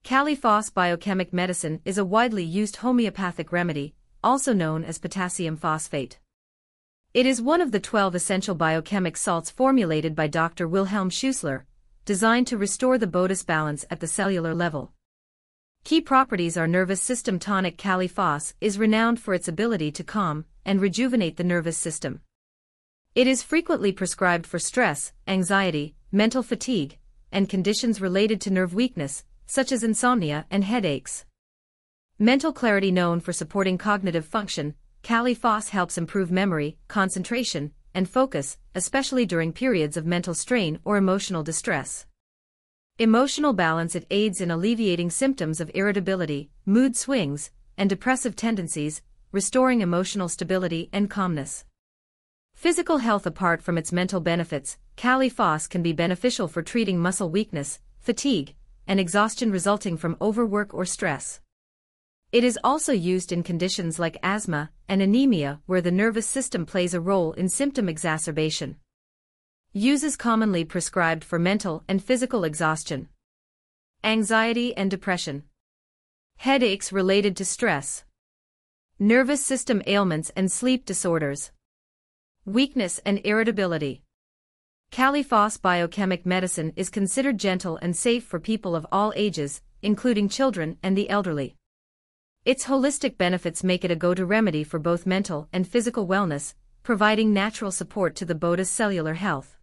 Phos Biochemic Medicine is a widely used homeopathic remedy, also known as potassium phosphate. It is one of the 12 essential biochemic salts formulated by Dr. Wilhelm Schuessler, designed to restore the body's balance at the cellular level. Key properties are nervous system tonic. Phos is renowned for its ability to calm and rejuvenate the nervous system. It is frequently prescribed for stress, anxiety, mental fatigue, and conditions related to nerve weakness, such as insomnia and headaches. Mental clarity. Known for supporting cognitive function, Phos helps improve memory, concentration, and focus, especially during periods of mental strain or emotional distress. Emotional balance. It aids in alleviating symptoms of irritability, mood swings, and depressive tendencies, restoring emotional stability and calmness. Physical health. Apart from its mental benefits, Phos can be beneficial for treating muscle weakness, fatigue, and exhaustion resulting from overwork or stress. It is also used in conditions like asthma and anemia, where the nervous system plays a role in symptom exacerbation. Use is commonly prescribed for mental and physical exhaustion, anxiety and depression, headaches related to stress, nervous system ailments and sleep disorders, weakness and irritability. Phos Biochemic Medicine is considered gentle and safe for people of all ages, including children and the elderly. Its holistic benefits make it a go-to remedy for both mental and physical wellness, providing natural support to the body's cellular health.